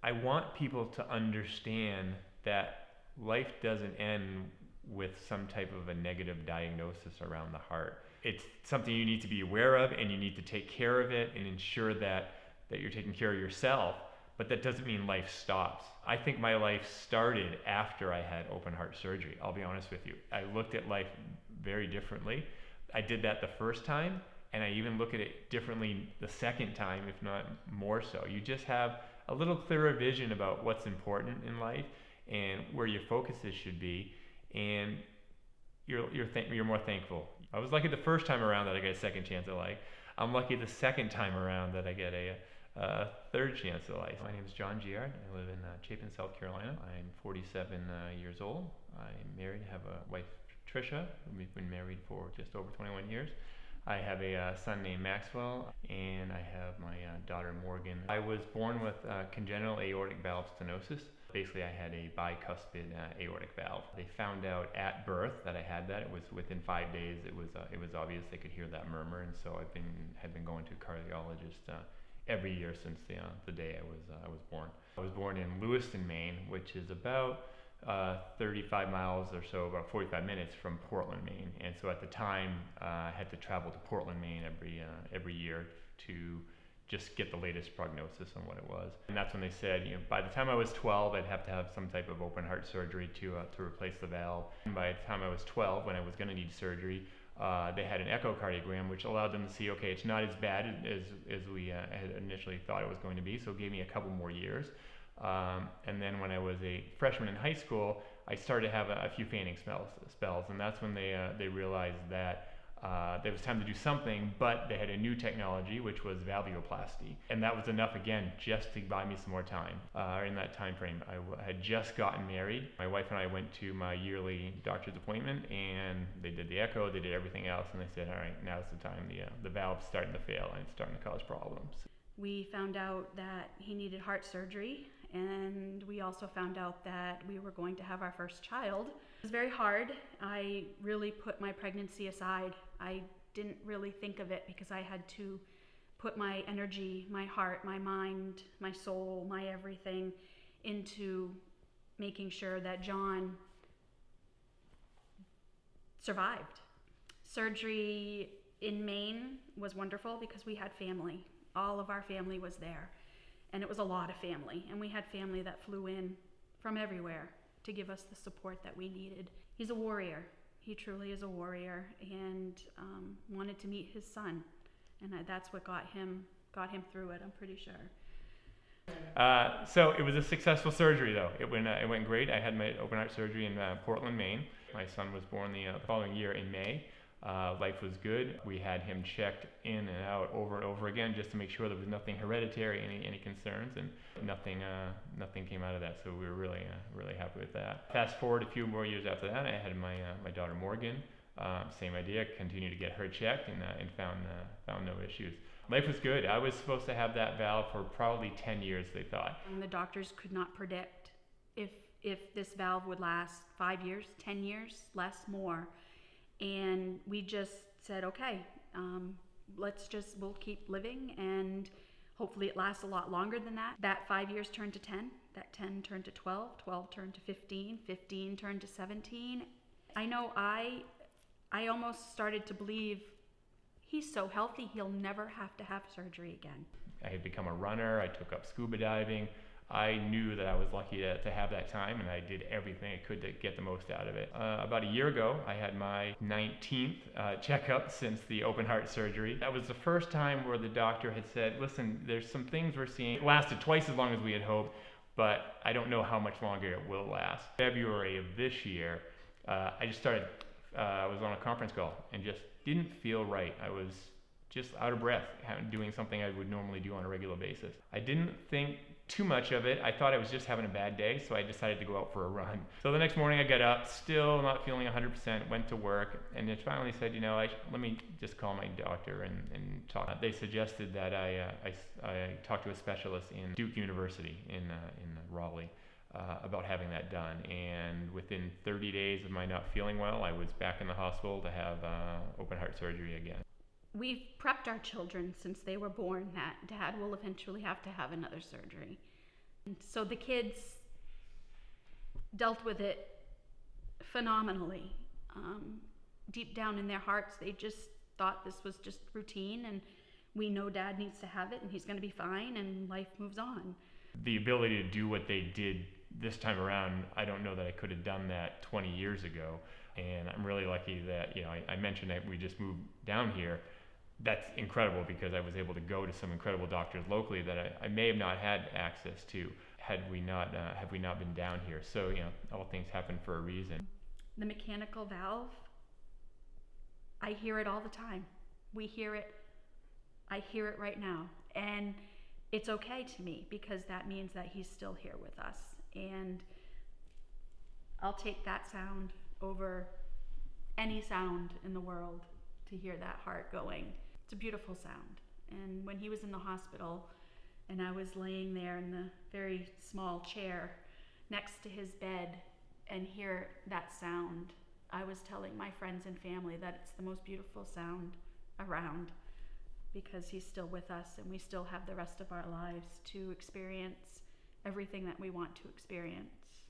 I want people to understand that life doesn't end with some type of a negative diagnosis around the heart. It's something you need to be aware of, and you need to take care of it and ensure that you're taking care of yourself. But that doesn't mean life stops. I think my life started after I had open heart surgery. I'll be honest with you. I looked at life very differently. I did that the first time, and I even look at it differently the second time, if not more so. You just have a little clearer vision about what's important in life and where your focuses should be, and you're more thankful. I was lucky the first time around that I got a second chance at life. I'm lucky the second time around that I get a third chance at life. My name is John Giard. I live in Chapin, South Carolina. I'm 47 years old. I'm married, have a wife, Tricia. We've been married for just over 21 years. I have a son named Maxwell, and I have my daughter Morgan. I was born with congenital aortic valve stenosis. Basically, I had a bicuspid aortic valve. They found out at birth that I had that. It was within 5 days. It was obvious. They could hear that murmur, and so had been going to a cardiologist every year since the day I was born. I was born in Lewiston, Maine, which is about 35 miles or so, about 45 minutes from Portland, Maine. And so at the time, I had to travel to Portland, Maine every year to just get the latest prognosis on what it was. And that's when they said, by the time I was 12, I'd have to have some type of open heart surgery to replace the valve. And by the time I was 12, when I was going to need surgery, they had an echocardiogram, which allowed them to see, okay, it's not as bad as we had initially thought it was going to be, so it gave me a couple more years. And then when I was a freshman in high school, I started to have a few fainting spells, and that's when they realized that there was time to do something, but they had a new technology, which was valvuloplasty, and that was enough again just to buy me some more time. In that time frame, I had just gotten married. My wife and I went to my yearly doctor's appointment, and they did the echo, they did everything else, and they said, all right, now's the time. The valve's starting to fail, and it's starting to cause problems. We found out that he needed heart surgery, and we also found out that we were going to have our first child. It was very hard. I really put my pregnancy aside. I didn't really think of it because I had to put my energy, my heart, my mind, my soul, my everything into making sure that John survived. Surgery in Maine was wonderful because we had family. All of our family was there, and it was a lot of family, and we had family that flew in from everywhere to give us the support that we needed. He's a warrior. He truly is a warrior, and wanted to meet his son, and that's what got him through it, I'm pretty sure. So it was a successful surgery, though. It went great. I had my open heart surgery in Portland, Maine. My son was born the following year in May. Life was good. We had him checked in and out over and over again just to make sure there was nothing hereditary, any concerns, and nothing came out of that. So we were really happy with that. Fast forward a few more years after that, I had my daughter Morgan. Same idea. Continued to get her checked and found no issues. Life was good. I was supposed to have that valve for probably 10 years, they thought. And the doctors could not predict if this valve would last 5 years, 10 years, less, more. And we just said, okay, we'll keep living, and hopefully it lasts a lot longer than that. That 5 years turned to 10, that 10 turned to 12, 12 turned to 15, 15 turned to 17. I know I almost started to believe he's so healthy, he'll never have to have surgery again. I had become a runner. I took up scuba diving. I knew that I was lucky to have that time, and I did everything I could to get the most out of it. About a year ago, I had my 19th checkup since the open heart surgery. That was the first time where the doctor had said, listen, there's some things we're seeing. It lasted twice as long as we had hoped, but I don't know how much longer it will last. February of this year, I was on a conference call and just didn't feel right. I was just out of breath, doing something I would normally do on a regular basis. I didn't think too much of it. I thought I was just having a bad day, so I decided to go out for a run. So the next morning I got up, still not feeling 100%, went to work, and then finally said, let me just call my doctor and talk. They suggested that I talk to a specialist in Duke University in Raleigh about having that done. And within 30 days of my not feeling well, I was back in the hospital to have open heart surgery again. We've prepped our children since they were born that Dad will eventually have to have another surgery. So the kids dealt with it phenomenally. Deep down in their hearts, they just thought this was just routine, and we know Dad needs to have it and he's going to be fine, and life moves on. The ability to do what they did this time around, I don't know that I could have done that 20 years ago. And I'm really lucky that, I mentioned that we just moved down here. That's incredible because I was able to go to some incredible doctors locally that I may have not had access to had we not been down here. So, all things happen for a reason. The mechanical valve, I hear it all the time. We hear it. I hear it right now. And it's okay to me because that means that he's still here with us. And I'll take that sound over any sound in the world to hear that heart going. It's a beautiful sound. And when he was in the hospital and I was laying there in the very small chair next to his bed and hear that sound, I was telling my friends and family that it's the most beautiful sound around because he's still with us and we still have the rest of our lives to experience everything that we want to experience.